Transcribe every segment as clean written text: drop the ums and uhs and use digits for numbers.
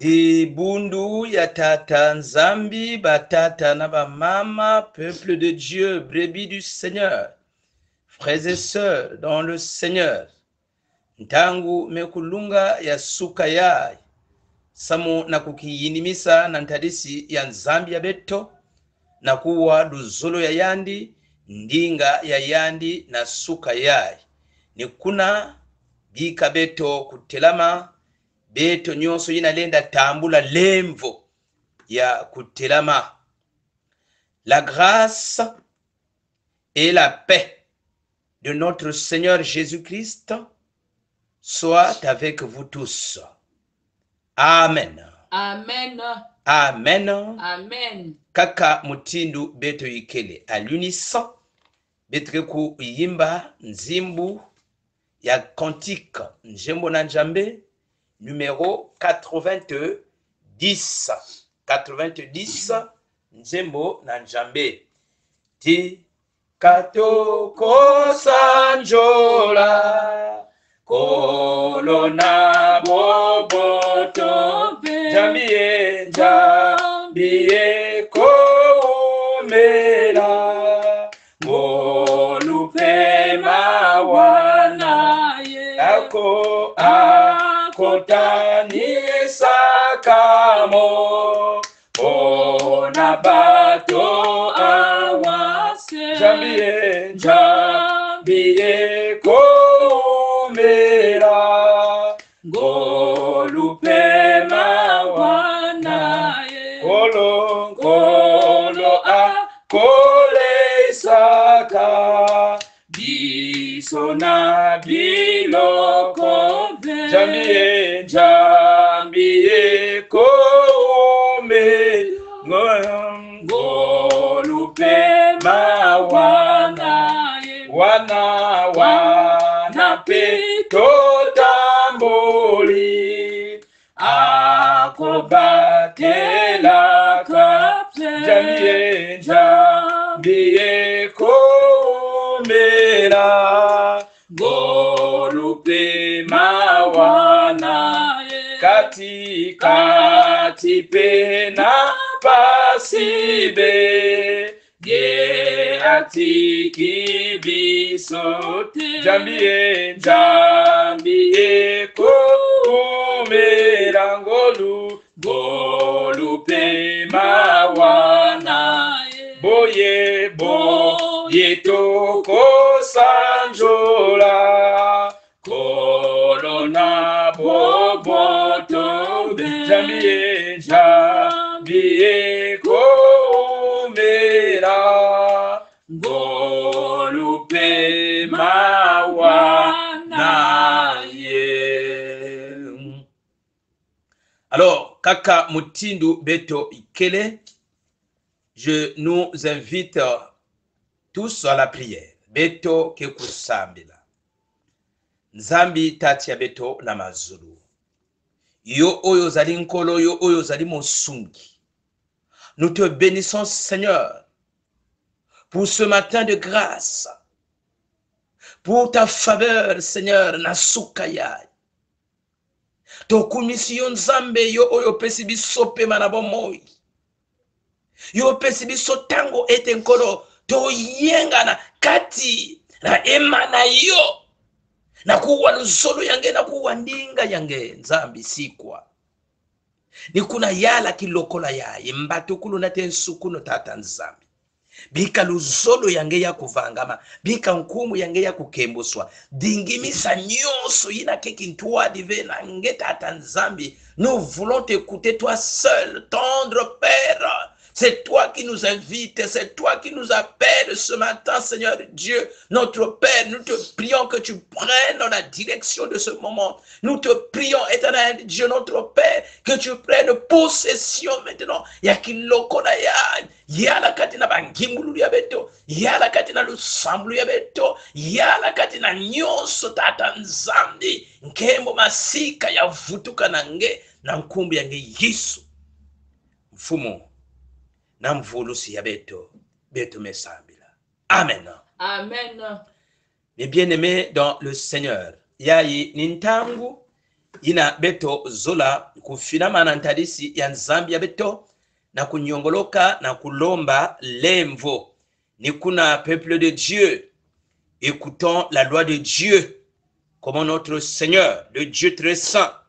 Di bundu ya tata nzambi, batata na bamama, peuple de Dieu, brebis du Seigneur, frères et sœurs dans le Seigneur. Ntangu mekulunga ya suka yai, samu na kukiyinimisa na ntadisi ya nzambi ya beto, na kuwa luzolo ya yandi, ndinga ya yandi na suka yai. Ni kuna bika beto kutelama, beto nyonso yina lenda tambula lemvo ya kutelama. La grâce et la paix de notre Seigneur Jésus-Christ soit avec vous tous. Amen. Amen. Amen. Amen. Kaka mutindu beto ikele à l'unisson betreku yimba nzimbu ya cantique njembo na njambe numéro 90 njembo na njambe ti katoko sanjola kolona boboto jambiye jambiye koumela ngolupe mawana ako akotani sakamo ona bato awase jambiye jambiye koumela ngolupe mawana kolo kolo a kole saka bisona biloko jambiye jambiye kome ngolupe mawana wana pe totamboli akobatela kapse jambiye jambiye komela ngolupe mawana kati kati pena pasibe ye atiki bisote jambiye jambiye komela ngolupe mawana boye boye toko sanjola kolona boboto jambiye jambiye komela ngolupe mawana ye. Alors kaka mutindu beto ikele, je nous invite tous à la prière. Beto kekusambila. Nzambi tatia beto na mazulu. Yo oyo zali nkolo, yo oyo zali mosungi. Nous te bénissons, Seigneur, pour ce matin de grâce, pour ta faveur, Seigneur, na sukayai. Tokumisi yo nzambe yo oyo pesi biso pema na bomoi. Yo pesi biso tango ete nkolo to yengana kati na emana yo na kuwa luzolo yange na kuwa ndinga yange nzambi sikwa ni kuna yala kilokola yaye mbatukulu na tensukuno tata nzambi bika luzolo yange ya kuvangama bika nkumu yange ya kukembuswa dingimisa nyonso yina kekintwa dive na nge tata nzambi. Nous voulons t'écouter toi seul, tendre Père. C'est toi qui nous invites, c'est toi qui nous appelles ce matin, Seigneur Dieu, notre Père. Nous te prions que tu prennes la direction de ce moment. Nous te prions, éternel Dieu, notre Père, que tu prennes possession maintenant. Yakilokona ya, yala katina bangimulu ya beto, yala katina lusambulu ya beto, yala katina nyonso tata nzambi, nkembo masika ya vutuka nange, na nkumbi yange Yesu. Mfumo. Na mvulusi ya beto mesambila. Amen. Amen. Mes bien-aimés dans le Seigneur, yayi nintangu ina beto zola kufinama na ntadisi ya nzambi ya beto na kunyongoloka na kulomba lemvo. Ni kuna peuple de Dieu, écoutons la loi de Dieu, comment notre Seigneur, le Dieu très saint,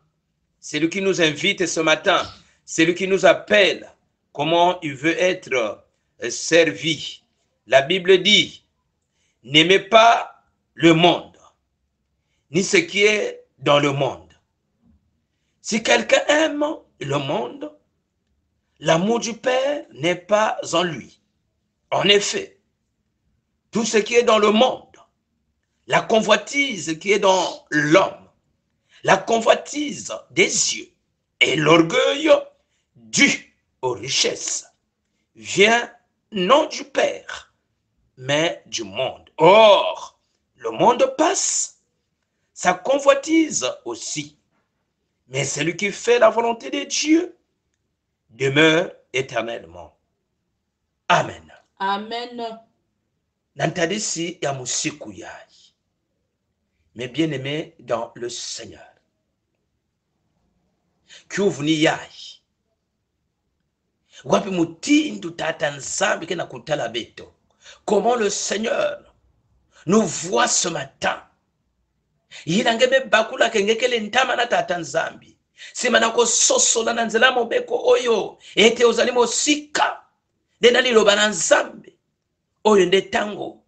c'est lui qui nous invite ce matin, c'est lui qui nous appelle, comment il veut être servi. La Bible dit, n'aimez pas le monde, ni ce qui est dans le monde. Si quelqu'un aime le monde, l'amour du Père n'est pas en lui. En effet, tout ce qui est dans le monde, la convoitise qui est dans l'homme, la convoitise des yeux et l'orgueil dû aux richesses, vient non du Père, mais du monde. Or, le monde passe, sa convoitise aussi. Mais celui qui fait la volonté de Dieu demeure éternellement. Amen. Amen. Nantadisi ya musiku yai. Mes bien-aimés dans le Seigneur. Kyuvuni yai. Wapi mutindu tata nzambi kena kutala beto. Comment le Seigneur nous voit ce matin. Yinangebe bakula kengekele ntama na tata nzambi. Simana ko sosola na nzela mobeko oyo. Ete ozalimo sika. Dena liloba na nzambi. Oyo nde tango.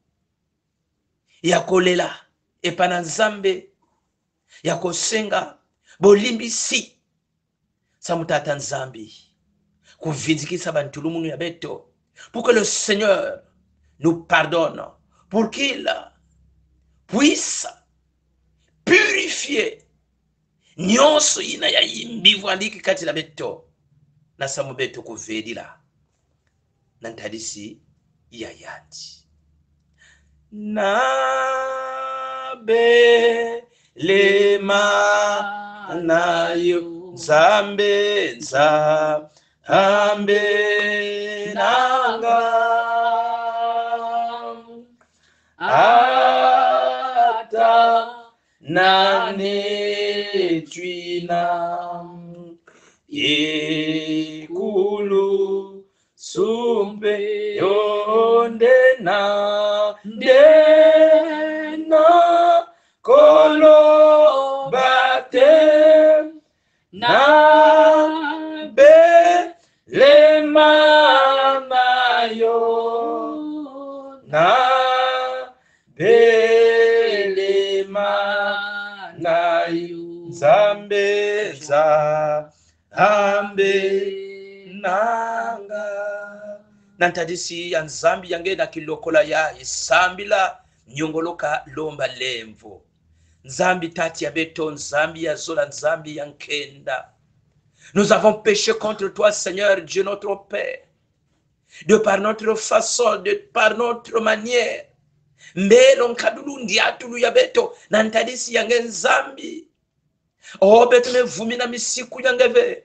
Yakolela. Epana nzambe. Yakosenga. Bolimbisi. Samutata nzambi. Kuvinzikisa bantulumunu ya beto. Pour que le Seigneur nous pardonne. Pour qu'il puisse purifier nyonso ina ya imbivu aliki kati la beto na samu beto kuvedila nantadisi ya yati na be lema nayo zambe nza ambe nanga ata nane tuina ekulu sumbe yondena dena kolo bate na be le mama yo na zambe za ambe nanga nantadisi ya nzambi yange na kilokola ya isambila nyongoloka lomba lemvo nzambi tati ya beto nzambi ya zola nzambi ya nkenda. Nous avons péché contre toi Seigneur Dieu notre Père de par notre façon, de par notre manière. Mbelo nkadulu ndiatulu ya beto nantadisi yange nzambi o beto mevumi na misiku yangeve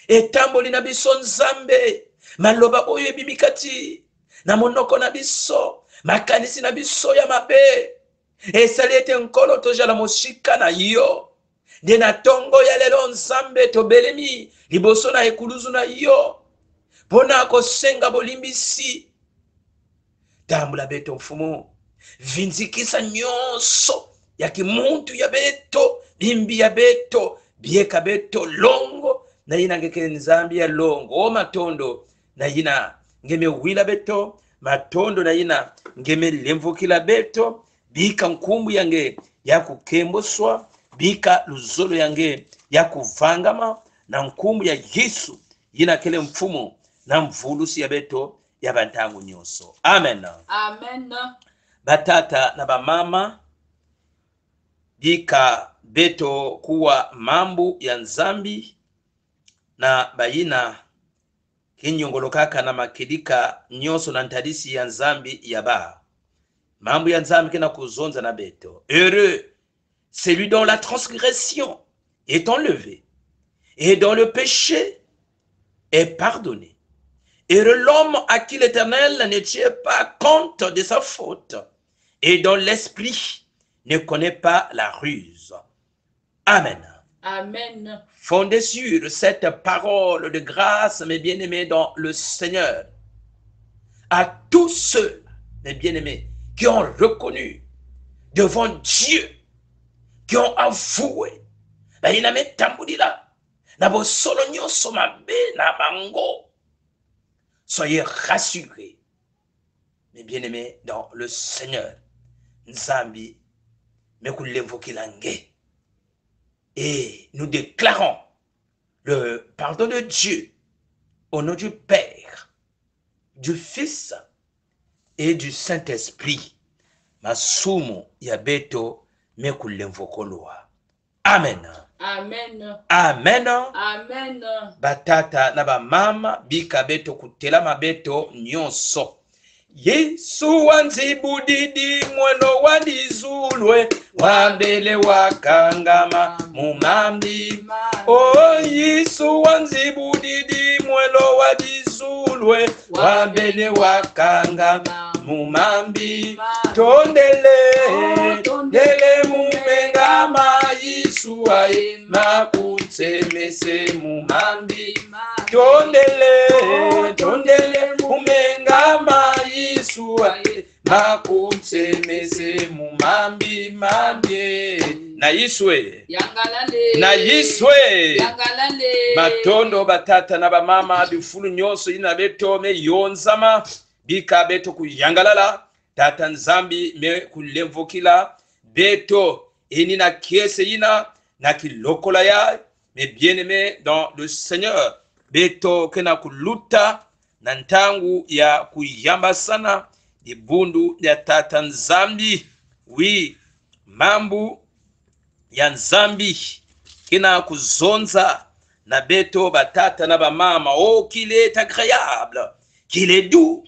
etamboli na biso nzambe maloba oyo ebimikati na monoko na biso makanisi na biso ya mabe esali ete nkolo tojala mosika na yo nde na tongo ya lelo nzambe tobelemi liboso na ekuluzu na yo mpona kosenga bolimbisi tambula beto mfumu vinzikisa nyonso ya kimuntu ya beto bimbi ya beto bieka beto longo na yina ngeke nzambi ya longo o matondo na yina ngeme wila beto matondo na yina ngeme lemvukila beto bika nkumbu yange ya kukemboswa bika luzolo yange ya kuvangama na nkumbu ya Yesu yina kele mfumo na mvulusi ya beto ya bantangu nyonso. Amen. Amen. Batata na bamama bika beto kuwa mambu ya nzambi na bayina kinyongolokaka na makedika nyonso na ntadisi ya nzambi ya ba mambu ya nzambi kena kuzonza na beto. Heureux celui dont la transgression est enlevée et dont le péché est pardonné. Heureux l'homme à qui l'Éternel ne tient pas compte de sa faute et dont l'esprit ne connaît pas la ruse. Amen. Amen. Fondé sur cette parole de grâce, mes bien-aimés dans le Seigneur, à tous ceux, mes bien-aimés, qui ont reconnu devant Dieu, qui ont avoué, soyez rassurés, mes bien-aimés dans le Seigneur. Nzambi, et nous déclarons le pardon de Dieu au nom du Père, du Fils et du Saint-Esprit. Masumu yabeto mekulemvokoloa. Amen. Amen. Amen. Amen. Batata na ba mama bika beto kutela mabeto nyonso. Yesu wanzibudidi mweno wadizulwe wabele wakangama mumambi. Oh Yesu wanzibudidi mweno wadizulwe wabele wakangama mumambi. Tondele dele mumengama Yesu aye makutsemese mumambi. Tondele mumengama Yesu aye makutsemese mumambi mambie. Na Yiswe Yangalale. Na Yiswe Yangalale. Matondo batata na bamama bifulu nyonso ina beto me yonzama bika beto kuyangalala tata nzambi me kulemvokila beto eni na kiese ina na kilokola ya me bien-aimé dans le Seigneur beto kena kuluta na ntangu ya kuyamba sana ibundu ya tata nzambi. Oui, mambu ya nzambi kina kuzonza na beto batata na bamama. Oh, qu'il est agréable, qu'il est doux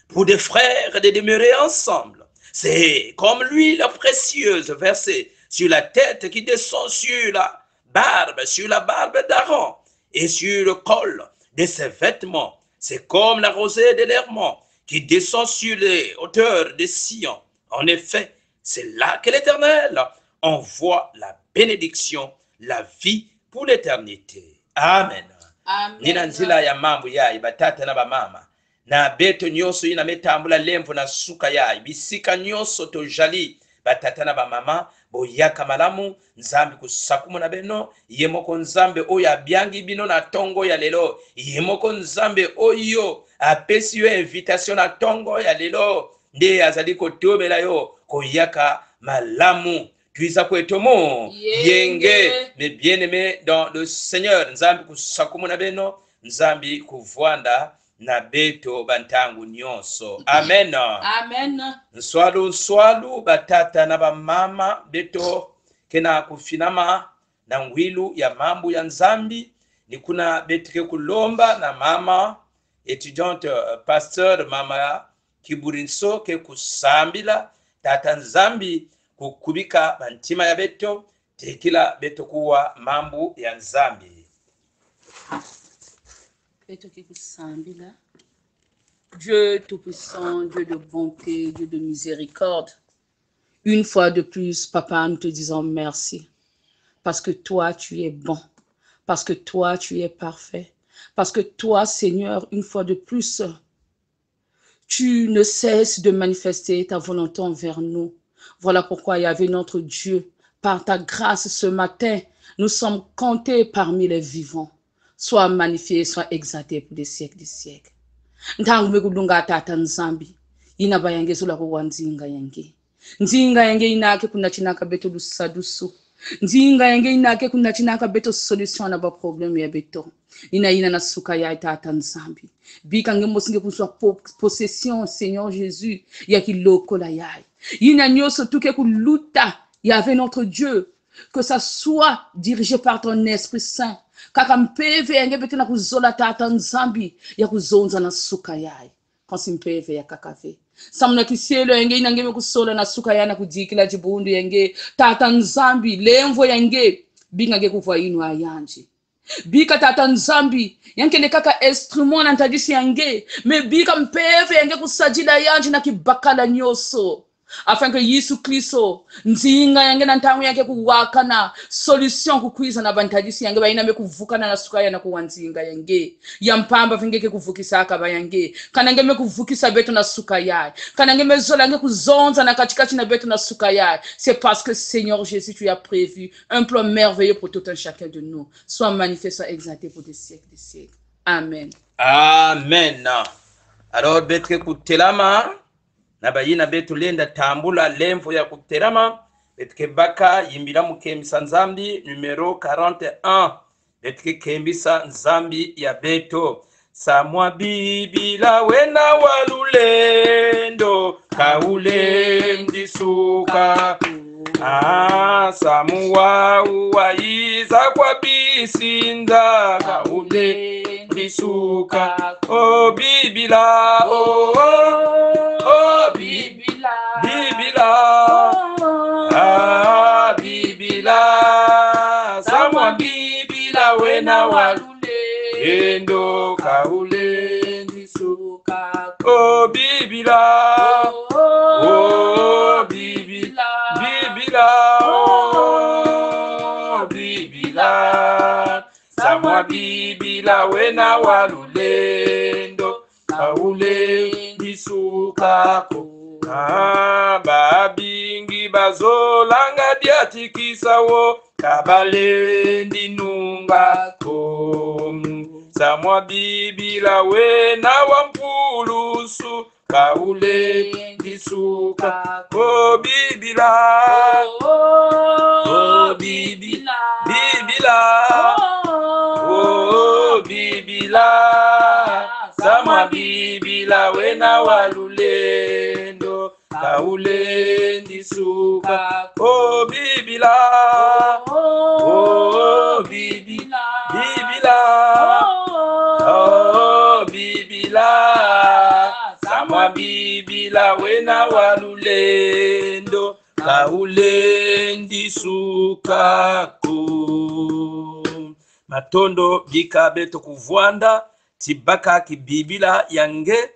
pour des frères de demeurer ensemble. C'est comme l'huile précieuse versée sur la tête qui descend sur la barbe d'Aaron et sur le col de ses vêtements. C'est comme la rosée de l'Hermon qui descend sur les hauteurs de Sion. En effet, c'est là que l'Éternel envoie la bénédiction, la vie pour l'éternité. Amen. Amen. Nina nzila ya mambo ya batata na bamama na beto nyonso ina metambula lemvo na suka ya bisika nyonso tojali batata na bamama boyaka malamu nzambi kusakumu na beno yemoko nzambe oyo abyangi bino na tongo ya lelo yemoko nzambe oyo apesi yo invitation na tongo ya lelo nde azali kotobela yo koyaka malamu tuiza kwetomo yenge. Mes bien-aimés dans le Seigneur, nzambi kusakumu na beno nzambi kuvwanda na beto bantangu nyonso. Amen. Amen. Nswalu batata na bamama beto kena kufinama na ngwilu ya mambu ya nzambi ni kuna betike kulomba na mama étudiante pasteur mama Kiburinso ke kusambila tata nzambi kukubika bantima ya beto tekila beto kuwa mambu ya nzambi. Dieu tout-puissant, Dieu de bonté, Dieu de miséricorde, une fois de plus, Papa, nous te disons merci, parce que toi, tu es bon, parce que toi, tu es parfait, parce que toi, Seigneur, une fois de plus, tu ne cesses de manifester ta volonté envers nous. Voilà pourquoi, Yahvé, notre Dieu, par ta grâce ce matin, nous sommes comptés parmi les vivants. Sois magnifié, sois exalté pour des siècles, des siècles. Ntangu mekulunga tata nzambi ina bayangezo la kuwanzinga yange nzinga yange inake kuna chinaka beto dusadusu nzinga yange inake kuna chinaka beto solution na ba problème ya beto ina na suka ya tata nzambi bika ngemosinge kuswa possession Seigneur Jésus ya kiloko la yai ina nyoso tuke kuluta Yahvé notre Dieu, que ça soit dirigé par ton Esprit Saint. Kaka mpeve yange bete na kuzola tata nzambi ya kuzonza na suka yai. Kansi mpeve ya kakave. Samna kisielo yange inange me kusola na suka ya na kudikila jibundu yange tata nzambi lemvo yange binga ge kuvwa inu ayanje. Bika tata nzambi yanke ne kaka instrument na ntadisi yange me bika mpeve yange kusajila yanje na kibakala nyoso. afin que Yesu Kristo nzinga yange na ntangu yake kuwakana solution kukwiza na bantadisi yange bayiname kuvukana na sukaya na kuwanzinga yange yampamba vingeke kuvukisa akaba yange kana ngeme kuvukisa beto na sukaya kana ngeme zola yange kuzonza na katikati na beto na sukaya. C'est parce que Seigneur Jésus, tu as prévu un plan merveilleux pour tout un chacun de nous. Sois manifeste, sois exalté pour des siècles, des siècles. Amen. Amen. Alors betre kutelama na bayina betu lenda tambula lemvo ya kutelama betke baka yimbila mukembisa nzambi numero 41 betke kembisa nzambi ya beto samwa bibila wena walulendo kaule ndisuka samuwa uwaiza kwa bisinda kaule ndisuka o bibila bibila bibila samwa bibila wena walulendo kaule ndisuka o bibila bibila samwa bibila wena walulendo kaule ndisukako babingi bazolanga diatikisawo kabale ndinungako samwa bibila wena wampulusu kaule ndisuka o bibila bibila bibila samwa bibila wena walulendo kaule ndisuka o bibila bibila samwa bibila wena walulendo kaule ndisukako matondo bika beto kuvwanda tibaka kibibila yange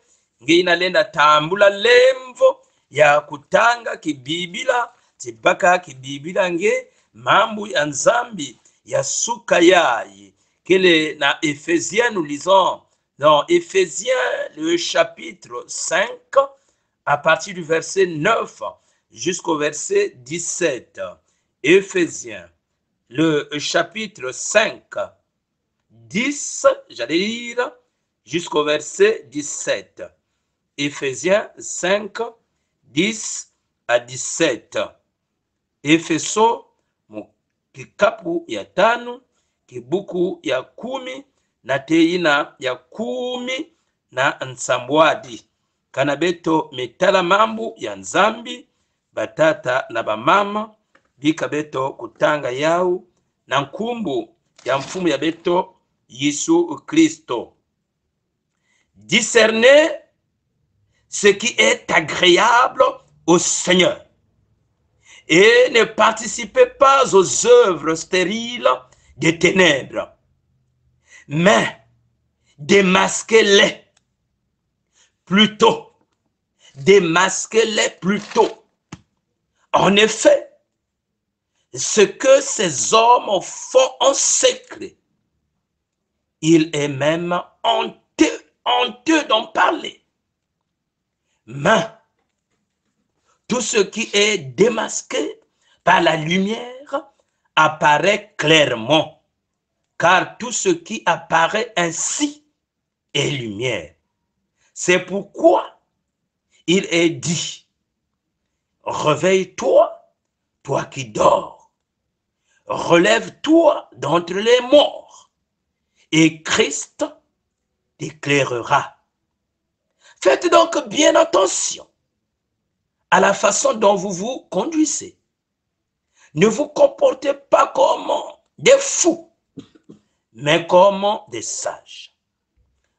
ngeina lenda tambula lemvo ya kutanga kibibila tibaka kibibila nge mambu ya nzambi ya suka yayi kele na Éphésiens nous lisons dans Éphésiens le chapitre 5 à partir du verset 9 jusqu'au verset 17. Éphésiens le chapitre 5 10, j'allais lire jusqu'au verset 17. Éphésiens 5 10 à 17. Efeso kikapu ya tano kibuku ya 10 na teina ya 10 na nsambwadi kana beto metala mambu ya nzambi batata na bamama bika beto kutanga yao na nkumbu ya mfumu ya beto Yesu Christo. Discernez ce qui est agréable au Seigneur et ne participez pas aux œuvres stériles des ténèbres, mais démasquez-les plutôt. Démasquez-les plutôt. En effet, ce que ces hommes font en secret, il est même honteux d'en parler. Mais tout ce qui est démasqué par la lumière apparaît clairement, car tout ce qui apparaît ainsi est lumière. C'est pourquoi il est dit, réveille-toi, toi qui dors, relève-toi d'entre les morts, et Christ t'éclairera. Faites donc bien attention à la façon dont vous vous conduisez. Ne vous comportez pas comme des fous, mais comme des sages.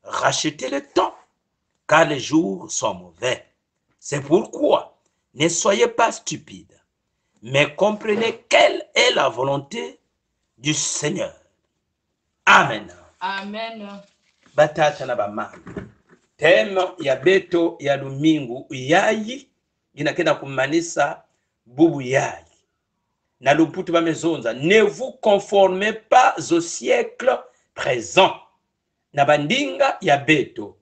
Rachetez le temps, car les jours sont mauvais. C'est pourquoi ne soyez pas stupides, mais comprenez quelle est la volonté du Seigneur. Amen. Amen. Batata na bamama. Thème ya beto ya lumingu yayi inakenda kumanisa bubu yai na luputu bamezonza. Ne vous conformez pas au siècle présent na bandinga ya beto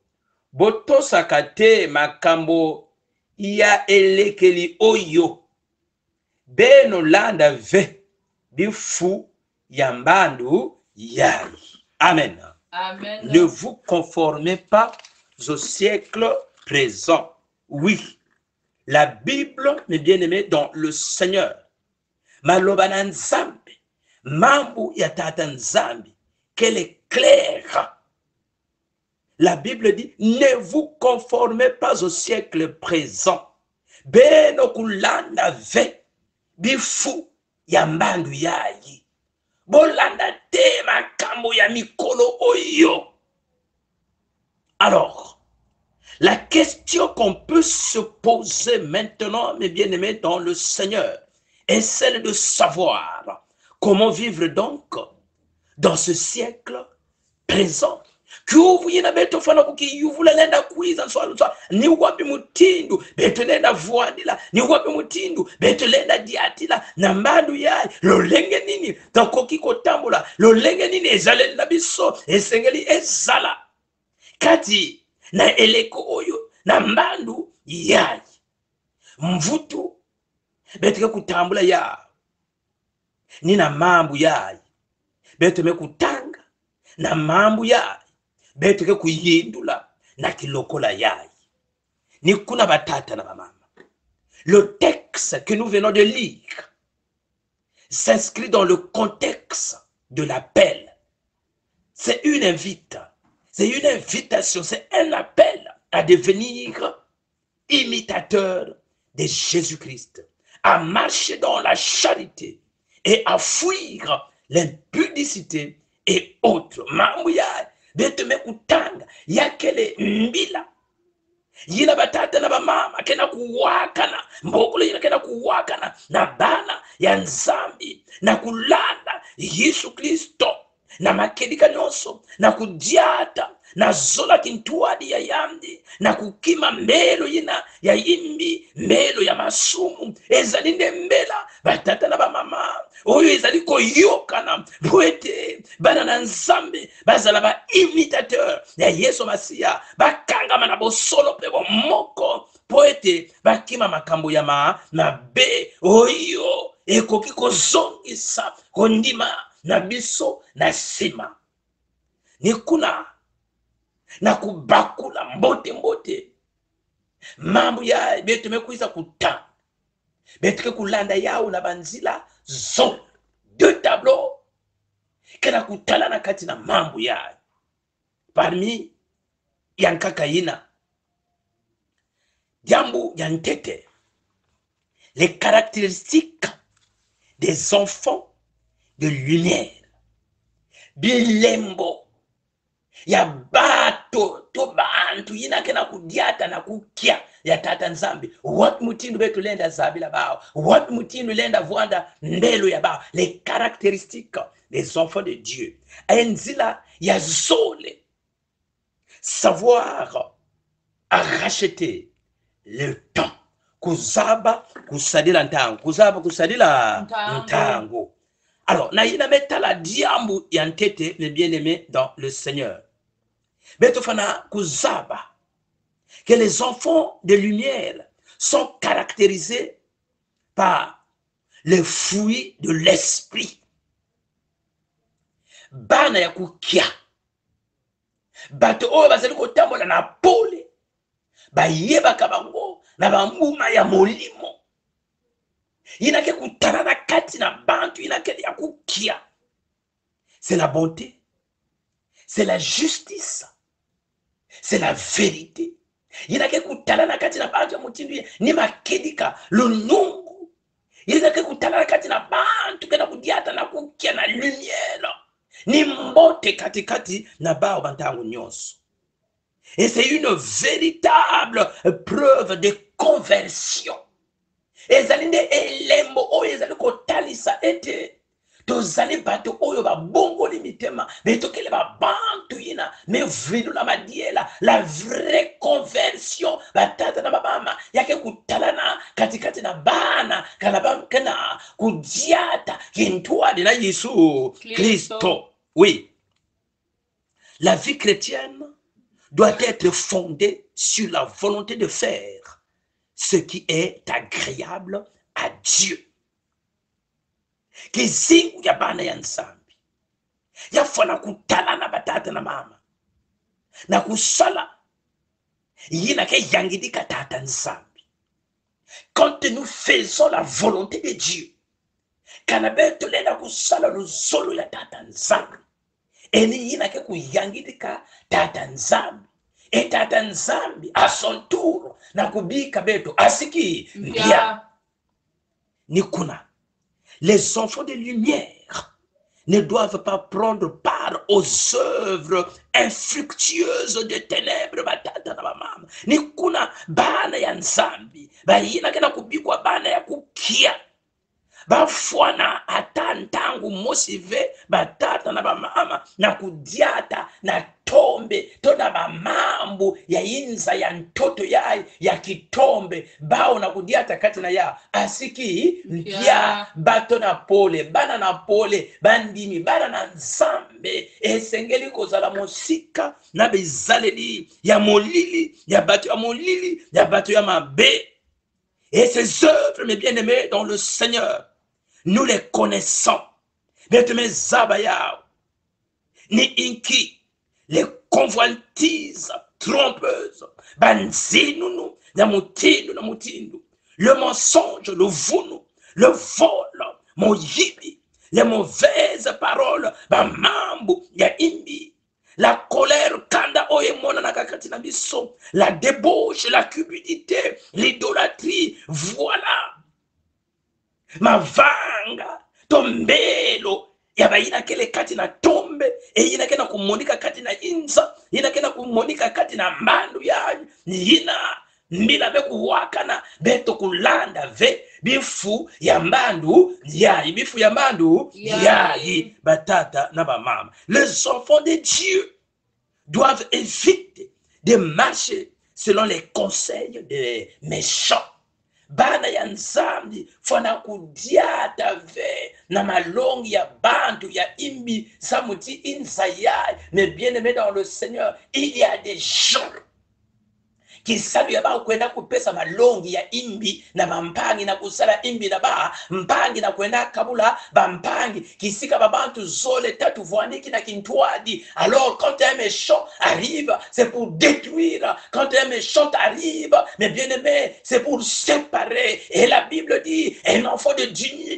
botosaka te makambo ya elekeli oyo beno landa ve bifu ya mbandu yai. Amen. Amen. Ne vous conformez pas au siècle présent. Oui, la Bible, mes bien-aimés, dans le Seigneur, malobana nzambe, mambu ya tata nzambe, qu'elle est claire. La Bible dit, ne vous conformez pas au siècle présent. Beno kulanda ve bifu ya mbandu yayi. Bolanda te makambo ya mikolo oyo. Alors, la question qu'on peut se poser maintenant, mes bien-aimés, dans le Seigneur, est celle de savoir comment vivre donc dans ce siècle présent. Kuvuyina beto fana kukiyuvula lenda kuiza nswalo nswalo ni wapi mutindu beto lenda vuadila ni wapi mutindu beto lenda diatila na mbandu yai lolenge nini takoki kotambula lolenge nini ezale na biso esengeli ezala kati na eleko oyo na mbandu yai mvutu beto kutambula ya nina mambu yai beto mekutanga na mambu yai betuke kuyindula na kilokola yai. Ni kuna batata na mama. Le texte que nous venons de lire s'inscrit dans le contexte de l'appel. C'est une invitation, c'est un appel à devenir imitateur de Jésus-Christ, à marcher dans la charité et à fuir l'impudicité et autres. Mamouya, betu mekutanga yakele mbila yina batata na bamama kena kuwakana mbokolo yina kena kuwakana na bana ya nzambi na kulanda Yesu Kristo na makedika nyonso na kudiata na zola kintuadi ya yandi na kukima mbelo yina ya imbi mbelo ya masumu ezalinde mbela batata na bamama oyo ezali koyokana bwete bana na nzambe bazala ba imitateur ya Yesu Masiya bakangama na bosolo pe bomoko poete bakima makambo ya mabe oyo ekoki kozongisa kondima na biso na sima ni kuna na kubakula mbote mambo ya betu mekuisa kuta betu kulanda yao na banzila zo deux tableaux kena kutala na kati na mambo ya parmi yankaka yina diambu yantete les caractéristiques des enfants de lumière bilembo ya bato to bantu yina kena kudiata na kukia ya tata nzambi wapi mutindu betu lenda zabila bao wapi mutindu lenda vuanda mbelo ya bao les caractéristiques des enfants de Dieu enzila ya zole savoir à racheter le temps kuzaba kusadila ntango kuzaba kusadila ntango. Alors na yina metala diambu yantete mes bien-aimés dans le Seigneur betofana kuzaba que les enfants de lumière sont caractérisés par les fruits de l'esprit. Bana ya kukia bato oyo bazali kotambola na pole bayebaka bango na bambuma ya molimo yinake kutana na kati na bantu yinake ya kukia. C'est la bonté, c'est la justice, c'est la vérité. Yinake kutala na kati na bantu ya mutindu ni makedika lunungu yinake kutala na kati na bantu kena kudiata na kukia na lumière ni mbote katikati na bao bantangu nyonso. Et c'est une véritable preuve de conversion. Ezalinde elembo o ezali kotalisa ete tozali bato oyo babongoli mitema me tokele babantu yina me vridula madiela la vraie conversion batata na babama yake kutalana katikati na bana kana kudiata kintwadi na Yesu Kristo. Oui, la vie chrétienne doit être fondée sur la volonté de faire ce qui est agréable à Dieu. Kizingu ya bana ya nsambi yafana kutala na batata na mama na kusala yina ke yangidika tata nsambi. Quand nous faisons la volonté de Dieu, kanabe tolenda kusala luzolo ya tata nsambi eni yina ke kuyangidika tata nsambi. Et tata nsambi à son tour na kubika beto asiki mbia nikuna. Les enfants de lumière ne doivent pas prendre part aux œuvres infructueuses de ténèbres. Ni kuna bana ya nzambi bayina kena kubikwa bana ya kukia bafwana atantangu mosive batata na bamama na kudiata na tombe tona bamambu ya inza ya ntoto ya kitombe bao na kudiata kati na ya asiki mpia bato na pole bana na pole bandimi bana na nzambe esengeli kozala mosika na bezaleli ya molili ya bato ya molili ya bato ya mabe. Et ces œuvres, mes bien-aimés dans le Seigneur, nous les connaissons. Mes zabayao, ni inki, les convoitises trompeuses, banzinunu, na mutindu, le mensonge, le vunu, le vol, moyibi, les mauvaises paroles, bamambu, ya imbi, la colère, kanda oemona na kakati na biso, la débauche, la cupidité, l'idolâtrie, voilà. Mavanga, tombelo, yabayina kele kati na tombe, e yina kena kumonika kati na inza, yina kena kumonika kati na mbandu ya, yina mbila beku wakana, beto kulanda ve, bifu ya mbandu, ya, bifu ya mbandu, ya, batata na ba mama. Les enfants de Dieu doivent éviter de marcher selon les conseils des méchants. Bana ya nzambi fana kudiata ve na malongi ya bantu ya imbi samuti insayai. Mais bien aimé dans le Seigneur, il y a des gens qui salu ya ba kwenda kupesa malongi ya imbi na bampangi na kusala imbi na ba mpangi na kwenda kabula bampangi kisika babantu zole tatu voaniki na kintwadi. Alors quand un méchant arrive, c'est pour détruire. Quand un méchant arrive, mais bien aimé, c'est pour séparer. Et la Bible dit, un enfant de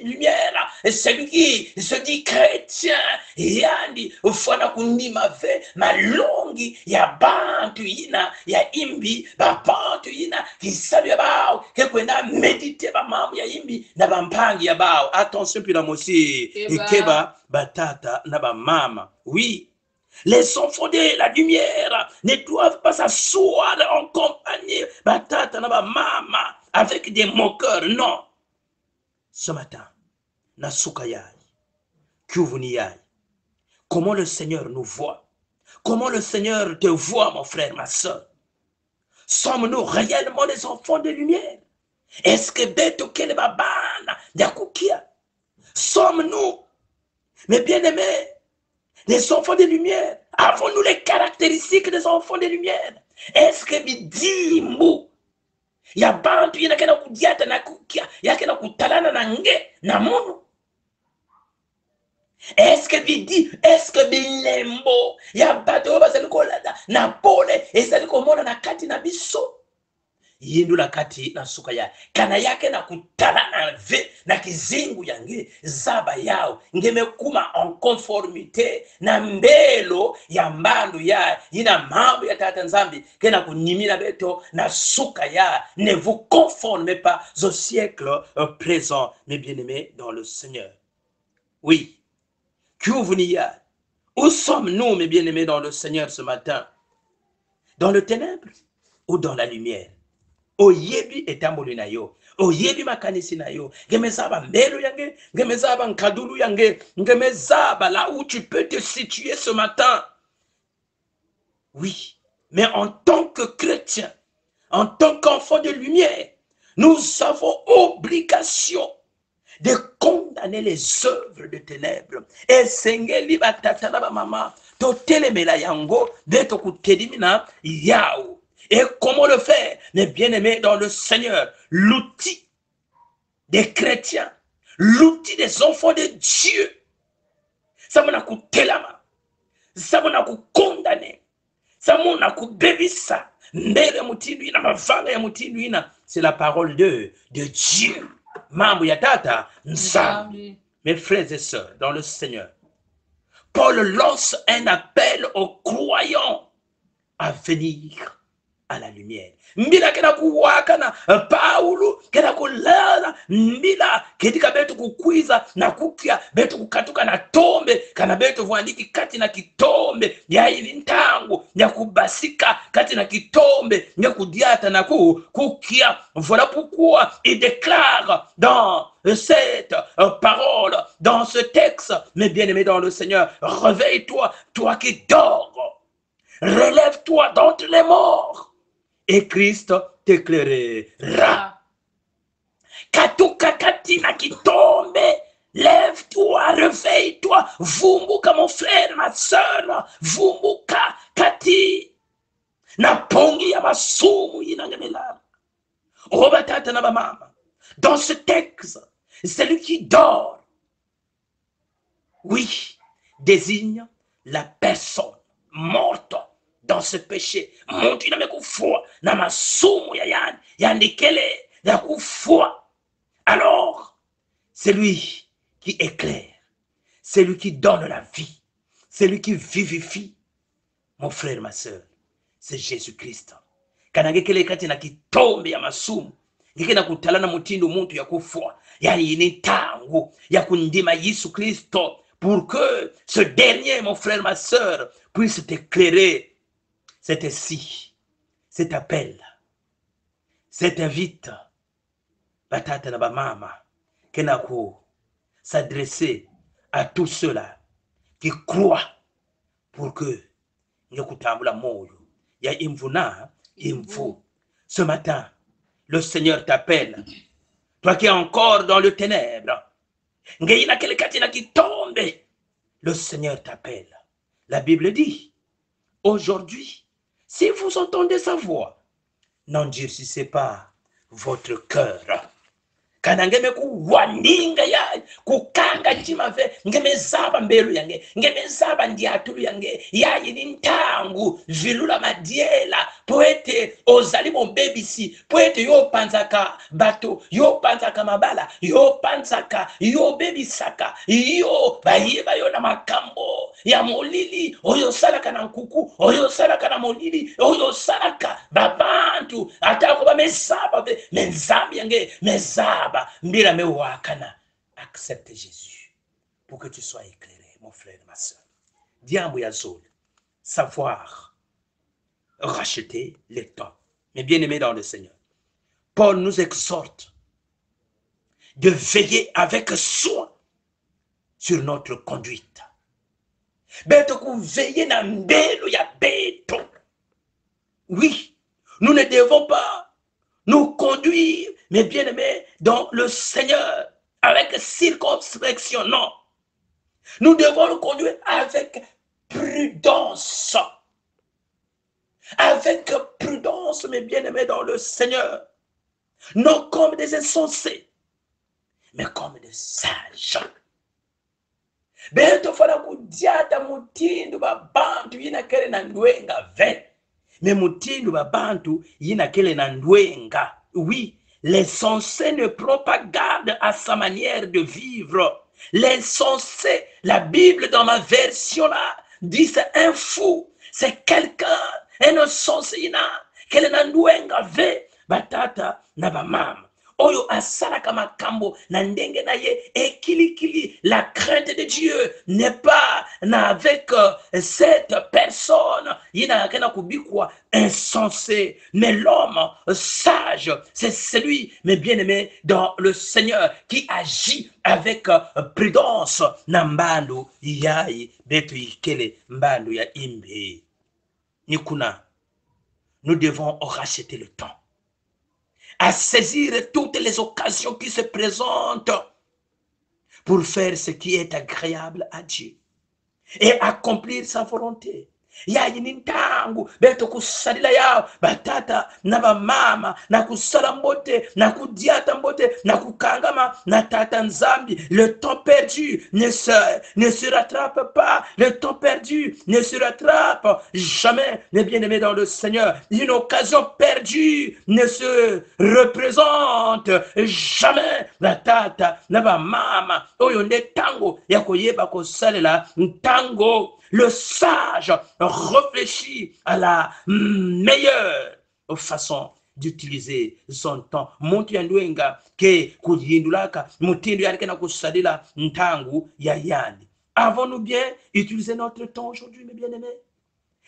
lumière, celui qui se dit chrétien, yandi ufana kunima ve malongi ya bantu ina ya imbi babantu yina kisalu ya bao kekwenda medite bamamu ya imbi na bampangi ya bao. Attention puis la mosi ikeba batata na bamama. Oui, les enfants de la lumière ne doivent pas s'asseoir en compagnie batata na bamama avec des moqueurs. Non. Ce matin na sukayai kuvuniyai, comment le Seigneur nous voit, comment le Seigneur te voit, mon frère, ma soeur. Sommes-nous réellement des enfants de lumière? Est-ce que beto kele babana yakukia? Sommes-nous, mes bien-aimés, les enfants de lumière? Avons-nous les caractéristiques des enfants de lumière? Est-ce que bidimbu ya bantu yina kena kudiata na kukia yakena kutalana na nge na munu? Est-ce que bidi, est-ce que bilembo ya bato bazali kolada na pole ezali komona na kati na biso? Yindu la kati na suka ya kana yake na kutala na ve na kizingu yange zaba yao ngeme kuma en conformité na mbelo ya mbandu ya yina mambo ya tata nzambi kena kunimina beto na suka ya. Ne vous conformez pas au siècle présent, mes bien-aimés dans le Seigneur. Oui. Où sommes-nous, mes bien-aimés dans le Seigneur, ce matin? Dans le ténèbre ou dans la lumière? Oyebi etambolinayo. oyebi makanisi na yo, ngemezaba mbelo yange, ngemezaba nkadulu yange, ngemezaba là où tu peux te situer ce matin. Oui, mais en tant que chrétien, en tant qu'enfant de lumière, nous avons obligation de condamner les œuvres de ténèbres. Et sengeli batata na ba mama, to telemela yango, de to kutelimina yao. Et comment le faire? Mais bien aimé dans le Seigneur, l'outil des chrétiens, l'outil des enfants de Dieu, ça m'a kutelama, ça m'a condamné, ça m'a kubebisa, mbele mutindu ina mavanga ya mutindu ina, c'est la parole de Dieu. Mambo ya tata nzambi. Mes frères et sœurs dans le Seigneur, Paul lance un appel aux croyants à venir à la lumière. Mbila kena kuwaka na Paulo kena kulala mbila ketika betu kukwiza na kukia betu kukatuka na tombe kana betu vuandiki kati na kitombe ya ilintangu ya kubasika kati na kitombe ya kudiata na kukia. Voilà pourquoi il déclare dans cette parole, dans ce texte, mes bien-aimés dans le Seigneur, réveille-toi, toi qui dors, relève-toi d'entre les morts, et Christ t'éclairera. Katuka katina kitombe, lève-toi, réveille-toi, vumbuka mon frère, ma soeur, vumbuka kati, na pongi ya masumu inangemela. Obatata na mama. Dans ce texte, celui qui dort, oui, désigne la personne morte dans ce péché. Montu na mekufua na masumu ya yani yandikele ya kufua. Alors, celui qui éclaire, celui qui donne la vie, celui qui vivifie, mon frère, ma soeur, c'est Jésus-Christ. Kanagekele kati na kitombe ya masumu, ngikena kutalana mutindo muntu ya kufua, yani ni tangu ya kundima Yesu Kristo, pour que ce dernier, mon frère, ma soeur, puisse t'éclairer. C'est ainsi, cet appel, cet invite, batata na ba mama, kenako s'adresser à tous ceux-là qui croient pour que nyokutambula moyo ya imvuna imvu. Ce matin, le Seigneur t'appelle, toi qui es encore dans le ténèbre. Le Seigneur t'appelle. La Bible dit, aujourd'hui, si vous entendez sa voix, n'endurcissez pas votre cœur. Kanangeme kuwaninga ya kukanga chimave ngemezaba mbelu yange ngemezaba ndiatulu yange ya yinintangu vilula madiela poete ozali mon bebisi poete yo panzaka bato yo panzaka mabala yo panzaka yo bebisaka yo bayeba yo na makambo ya molili oyo salaka na nkuku oyo salaka na molili oyo salaka babantu atako bamezaba menzambi yange mezaba. Accepte Jésus pour que tu sois éclairé, mon frère et ma soeur. Diambo yazol, savoir racheter les temps. Mais bien aimés dans le Seigneur, Paul nous exhorte de veiller avec soin sur notre conduite. Beto ku veiller na mbelo ya beto. Oui, nous ne devons pas nous conduire, mes bien-aimés, dans le Seigneur, avec circonspection, non. Nous devons nous conduire avec prudence. Avec prudence, mes bien-aimés, dans le Seigneur. Non comme des insensés, mais comme des sages. Bento fala kudiata mutindu babantu yina kele na ndwenga ve. Mais mutindu babantu yina kele na ndwenga. Oui, l'insensé ne prend pas garde à sa manière de vivre. L'insensé, la Bible dans ma version là, dit c'est un fou, c'est quelqu'un, un insensé yina kele na ndwenga ve batata na bamama. oyo asalaka makambo na ndenge na ye ekilikili. La crainte de Dieu n'est pas avec cette personne yinakena kubikwa insensé, mais l'homme sage, c'est celui, mais bien-aimé dans le Seigneur, qui agit avec prudence na mbandu yai betu ikele mbandu ya imbe. Nikuna, nous devons racheter le temps, à saisir toutes les occasions qui se présentent pour faire ce qui est agréable à Dieu et accomplir sa volonté. Yayi nintangu beto kusalila yao batata na bamama na kusala mbote na kudiata mbote na kukangama na tata nzambi. Le temps perdu ne se rattrape pas. Le temps perdu ne se rattrape jamais. Mais bien aimé dans le Seigneur, une occasion perdue ne se représente jamais. La tata na bamama oyo nde tango ya koyeba kosalela ntango. Le sage réfléchit à la meilleure façon d'utiliser son temps. Montu yanduenga ke kuyindulaka mutindo yalike na kusadila ntangu ya yandi. Avons-nous bien utilisé notre temps aujourd'hui, mes bien-aimés?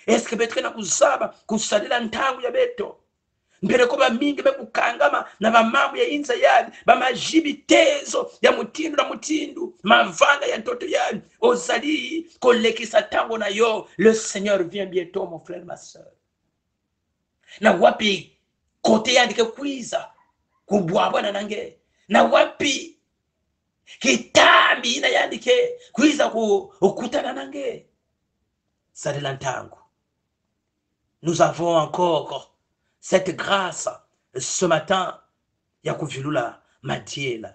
Est-ce que betre na kusaba kusadila ntangu ya beto? Mbere ko bamingi bekukangama na bamambo ya inza yali bamajibitezo ya mutindu na mutindu mavanga ya ntoto yali ozali kolekisa tango na yo. Le Seigneur vient bientôt, mon frère, ma soeur. Na wapi kote yandike kwiza kubwabwa na nange, na wapi kitambi ina yandike kwiza kukutana nange sadila ntangu. Nous avons encore cette grâce ce matin, Yakuvilula Madiela.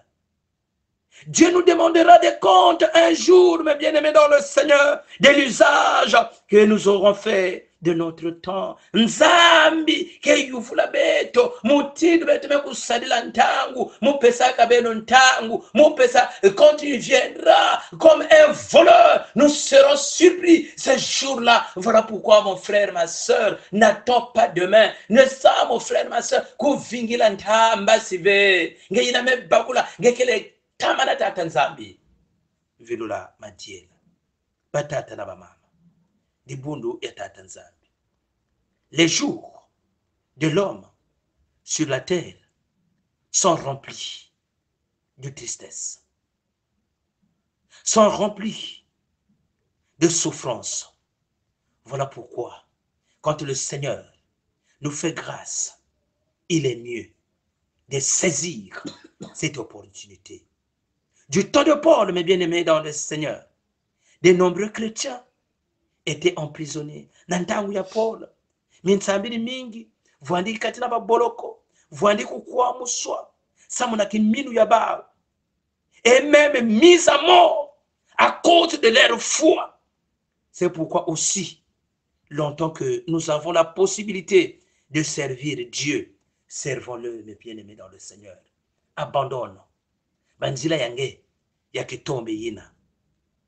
Dieu nous demandera des comptes un jour, mes bien-aimés dans le Seigneur, de l'usage que nous aurons fait de notre temps. Nzambi ke yufula beto mutindo beto mekusadila ntangu mupesa kabeno ntangu mupesa. Quand il viendra comme un voleur, nous serons surpris ce jour-là. Voilà pourquoi, mon frère, ma soeur, n'attends pas demain. Ne sa, mon frère, ma soeur, kuvingila ntamba sive ngeyina me bakula ngekele tamana tata nzambi vilula madiela batata na bamama dibundu ya tata nzambi. Les jours de l'homme sur la terre sont remplis de tristesse, sont remplis de souffrance. Voilà pourquoi, quand le Seigneur nous fait grâce, il est mieux de saisir cette opportunité. Du temps de Paul, mes bien-aimés dans le Seigneur, de nombreux chrétiens étaient emprisonnés. Nantangu ya Paul, minsambiri mingi, vuandiki katina baboloko, vuandiki kukua muswa, samunaki minu ya bao, et même mis à mort à cause de leur foi. C'est pourquoi aussi, longtemps que nous avons la possibilité de servir Dieu, servons-le, mes bien-aimés dans le Seigneur. Abandonne banzila yange yakitombe yina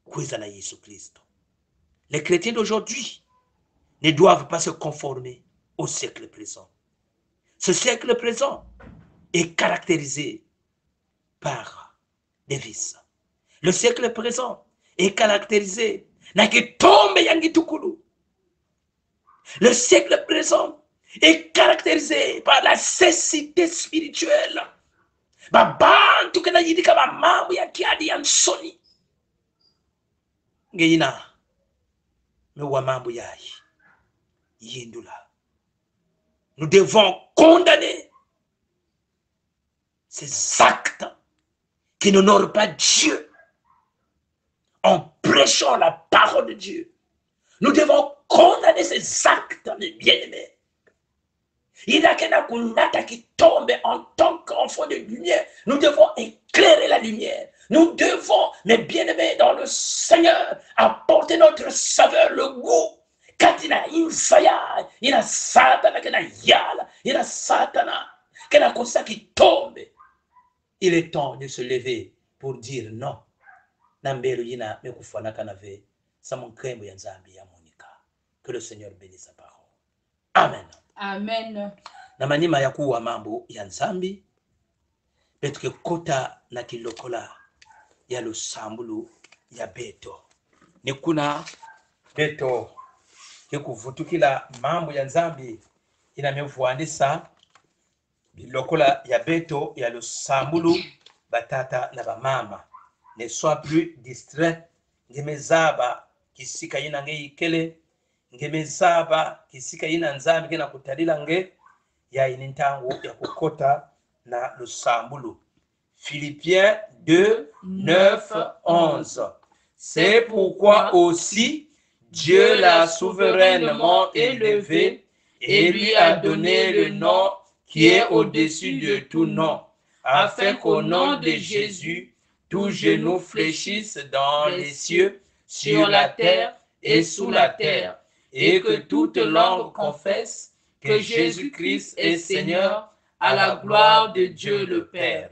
kwiza na Yesu Christ. Les chrétiens d'aujourd'hui ne doivent pas se conformer au siècle présent. Ce siècle présent est caractérisé par des vices. Le siècle présent est caractérisé na kitombe yangi tukulu. Le siècle présent est caractérisé par la cécité spirituelle. Babantu kena yidika ba mambo ya kiadi ya nsoni. Ngeina mewa mambo yayi yindula. Nous devons condamner ces actes qui n'honorent pas Dieu en prêchant la parole de Dieu. Nous devons condamner ces actes, mes bien-aimés. Il a qu'un akunata qui tombe en tant qu'enfant de lumière. Nous devons éclairer la lumière. Nous devons, mes bien-aimés, dans le Seigneur, apporter notre saveur, le goût. Katina infaya, il a satana, qu'il a yala, il a satana, qu'il a comme ça qui tombe. Il est temps de se lever pour dire non. Namberu yina mekufana kanave, samon krembo ya nzambi ya monika. Que le Seigneur bénisse sa parole. Amen. Amen. Na manima ya kuwa mambo ya nzambi Petke kota na kilokola ya lusambulu ya beto. Nikuna beto kikuvutukila mambo ya nzambi inamevuandisa lokola ya beto ya lusambulu batata na bamama. Ne sois plus distrait. Ngemezaba kisika ina nge ikele. Ngemezaba kisika ina nzambi kena kutalila nge ya inintangu ya kukota na lusambulu. Philippiens 2, 9, 11. C'est pourquoi aussi Dieu l'a souverainement élevé et lui a donné le nom qui est au-dessus de tout nom, afin qu'au nom de Jésus, tout genou fléchisse dans les cieux, sur la terre et sous la terre, et que toute langue confesse que Jésus-Christ est Seigneur, à la gloire de Dieu le Père.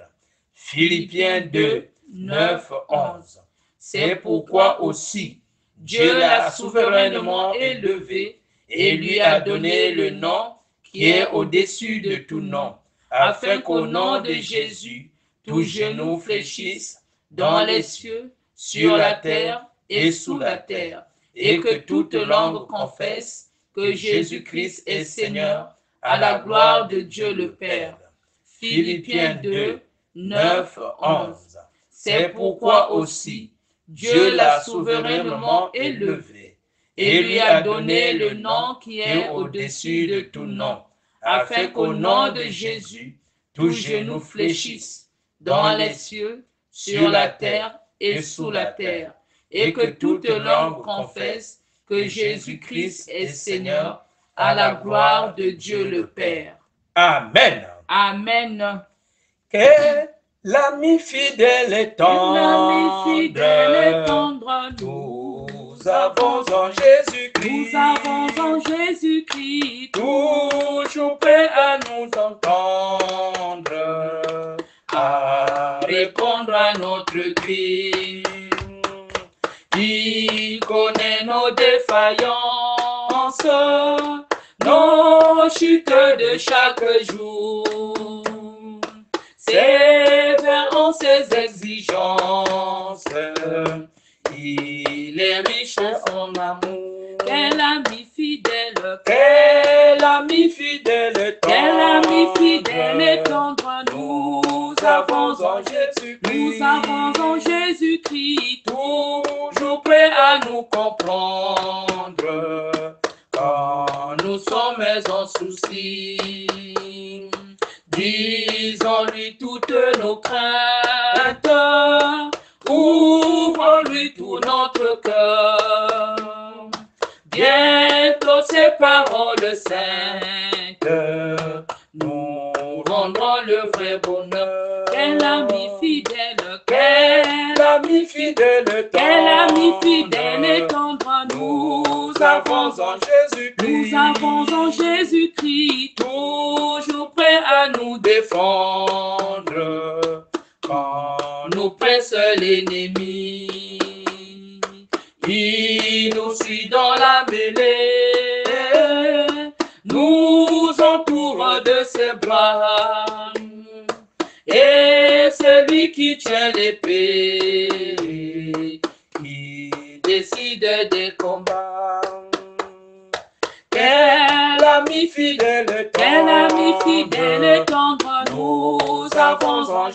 Philippiens 2, 9, 11. C'est pourquoi aussi Dieu l'a souverainement élevé et lui a donné le nom qui est au-dessus de tout nom, afin qu'au nom de Jésus, tout genou fléchisse dans les cieux, sur la terre et sous la terre, et que toute langue confesse que Jésus-Christ est Seigneur, à la gloire de Dieu le Père. Philippiens 2, 9, 11. C'est pourquoi aussi Dieu l'a souverainement élevé et lui a donné le nom qui est au-dessus de tout nom, afin qu'au nom de Jésus, tout genou fléchisse dans les cieux, sur la terre et sous la terre, et que toute langue confesse que Jésus-Christ est Seigneur, à la gloire de Dieu le Père. Amen. Amen. Que l'ami fidèle et tendre, nous avons en Jésus-Christ, toujours prêt à nous entendre, à répondre à notre cri. Il connaît nos défaillances, nos chutes de chaque jour. Sévère en ses exigences, il est riche en son amour. Quel ami fidèle, Quel ami fidèle et tendre, nous avons en Jésus-Christ, toujours prêt à nous comprendre quand nous sommes en souci. Disons-lui toutes nos craintes, ouvrons-lui tout notre cœur. Bientôt ces paroles saintes nous rendront le vrai bonheur. quel ami fidèle, et tendre, nous avons en Jésus-Christ, toujours prêt à nous défendre quand nous presse l'ennemi. Il nous suit dans la mêlée, nous entoure de ses bras, et celui qui tient l'épée, qui décide des combats. Quel ami fidèle et tendre, nous avons en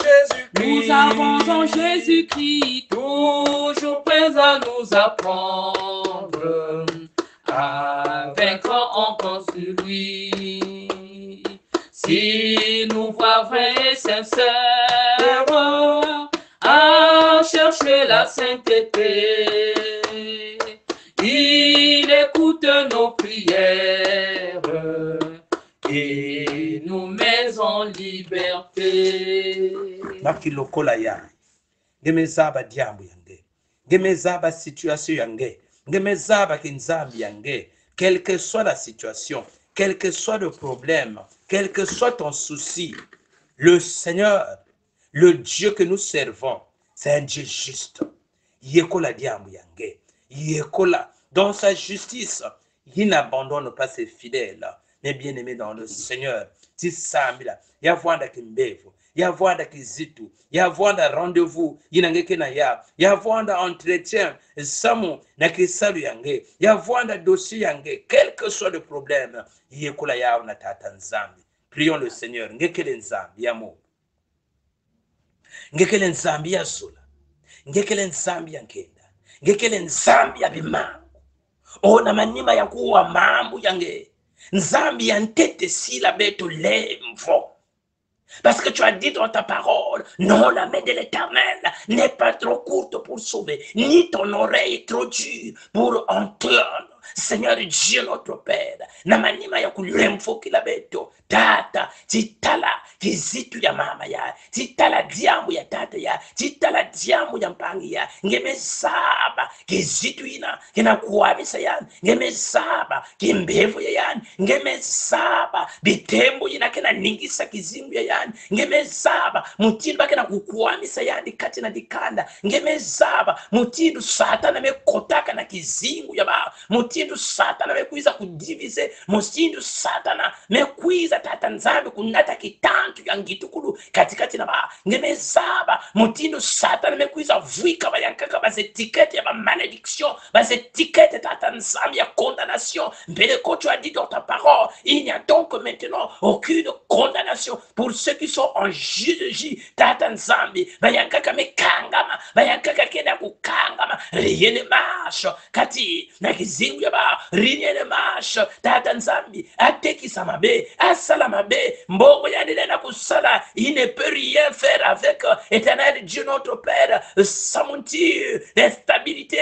Jésus-Christ, toujours prêt à nous apprendre à vaincre encore sur lui. Si nous voix vraie et sincère à chercher la sainteté, il écoute nos prières et nous met en liberté. Nakilokola ya ngemezaba diambu yange, ngemezaba situation yange, ngemezaba kinzambi yange. Quelle que soit la situation, quel que soit le problème, quel que soit ton souci, le Seigneur, le Dieu que nous servons, c'est un Dieu juste. Yekola diambu yange, yekola. Dans sa justice, il n'abandonne pas ses fidèles, mais bien-aimés dans le Seigneur. Tisambila, yavwanda kimbevu, yavwanda kizitu yavwanda rendez-vous yinangeke na yavwanda entretien samu na kisalu yange yavwanda dossier yange quel que soit le problème yekola yao na tata nzambi. Prions le Seigneur ngekele nzambi ya mo ngekele nzambi ya zula ngekele nzambi ya nkenda ngekele nzambi ya bimangu ona manima ya kuwa mambo yange nzambi ya ntete sila beto lemvo. Parce que tu as dit dans ta parole, non, la main de l'Éternel n'est pas trop courte pour sauver, ni ton oreille trop dure pour entendre. Seigneur Dieu notre Père, na manima ya kulemfo kila beto, tata, titala, kizitu ya mama ya, titala diamu ya tata ya, titala diamu ya mpangi ya, ngeme saba, kizitu ina, kina kuwabisa ya, ngeme saba, kimbevu ya yani, ngeme saba, bitembo ina kina ningisa kizingu ya yani, ngeme saba, mutindo bakina kukuwamisa yani kati na dikanda, ngeme saba, mutindo satana mekotaka na kizingu ya ba, mutindo satana mekuiza kudivize, mutindo satana mekuiza tata nzambi kunata kitantu ya ngitukulu katikati na ba, ngeme saba, mutindo satana mekuiza vuika bayankaka base etikete ya ba malédiction, base etikete tata nzambi ya condamnation. Mbele quand tu as dit dans ta parole, il n'y a donc maintenant aucune condamnation pour ceux qui sont en Jésus. Tata nzambi bayankaka mekangama, bayankaka kena kukangama, riyene masho kati na kizingu ya ba, riyene masho tata nzambi ateki samabe asala mabe mbongo ya nena kusala. Il ne peut rien faire avec éternel Dieu notre Père sans mentir l'instabilité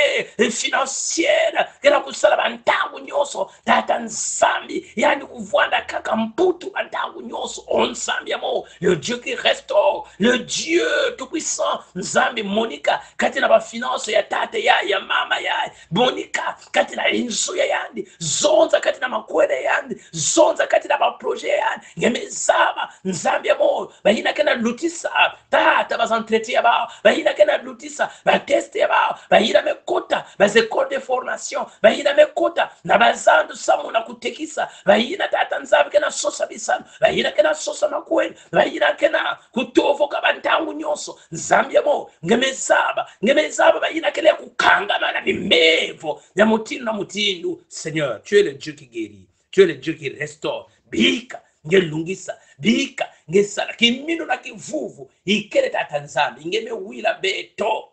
financière kena kusala bantangu nyoso tata nzambi yani kuvwanda kaka mputu bantangu nyoso onzambi ya mo, le Dieu qui restaure, le Dieu tout puissant. Nzambi monika kati na ba finance ya tata ya mama ya monika kati na inso ya yandi zonza kati na makwele yandi zonza kati na ba projet yandi ngemezaba nzambi ya mo bayina kana lutisa tata ba entretien ba bayina kana lutisa ba test ya ba bayina mekota ba école de formation bayina mekota na bazandu samu na kutekisa bayina tata nzambi kana sosa bisano bayina kana sosa makwele bayina kana kutovoka bantangu nyoso nzambi ya mo ngemezaba bayina kele kukangama na mimevo ya mutindo na mutindu. Seigneur, tu es le Dieu qui guérit, tu es le Dieu qui restaure. Bika ngelungisa bika ngesala kimino na kivuvu ikele tata nzambi ngeme wila beto.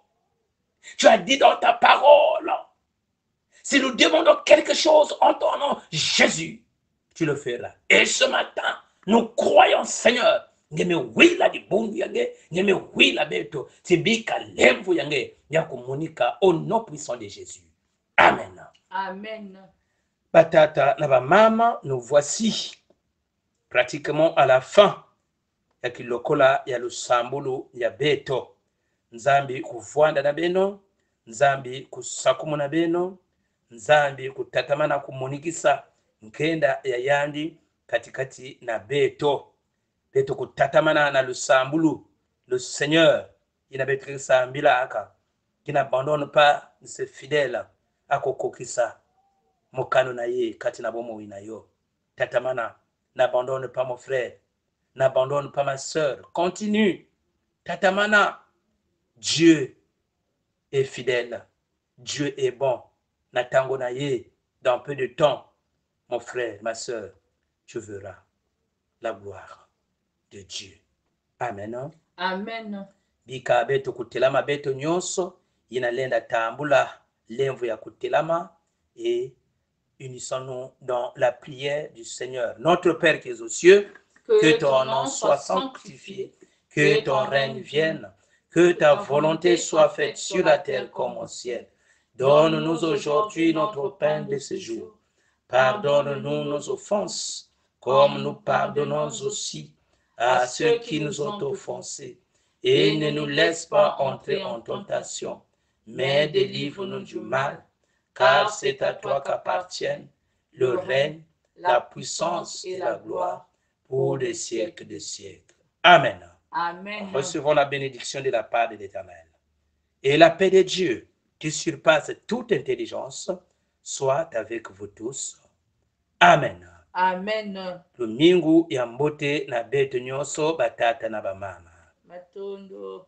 Tu as dit dans ta parole, si nous demandons quelque chose en ton nom, Jésus, tu le feras. Et ce matin, nous croyons, Seigneur, ngeme wila di bundu yange ngeme wila beto tibika lemvu yange ya kumunika au nom puissant de Jésus. Amen. Amen. Batata na ba mama, nous voici pratiquement à la fin ya kilokola ya lusambulu ya beto. Nzambi kuvwanda na beno, nzambi kusakumu na beno, nzambi kutatamana kumunikisa nkenda ya yandi katikati na beto. Beto kutatamana na lusambulu. Le Seigneur, il n'abetri sambila aka, qui n'abandonne pas ses fidèles ako kokisa mokano na ye kati na bomo winayo. Tatamana, n'abandonne pas mon frère, n'abandonne pas ma sœur, continue. Tatamana, Dieu est fidèle, Dieu est bon. Natango na ye, dans peu de temps, mon frère, ma sœur, tu verras la gloire de Dieu. Amen. Amen. Bika beto kutelama beto nyonso inalenda tambula lemvu ya kutelama et unissons-nous dans la prière du Seigneur. Notre Père qui es aux cieux, que ton nom soit sanctifié, que ton règne vienne, que ta volonté soit faite sur la terre comme au ciel. Donne-nous aujourd'hui notre pain de ce jour. Pardonne-nous nos offenses, comme nous pardonnons aussi à ceux qui nous ont offensés. Et ne nous laisse pas entrer en tentation, mais délivre-nous du mal, car c'est à toi qu'appartiennent le règne, la puissance et la gloire pour les siècles des siècles. Amen. Amen. Recevons la bénédiction de la part de l'Éternel. Et la paix de Dieu, qui surpasse toute intelligence, soit avec vous tous. Amen. Amen. Lumingu ya mbote na beto nyonso batata na bamama. Matondo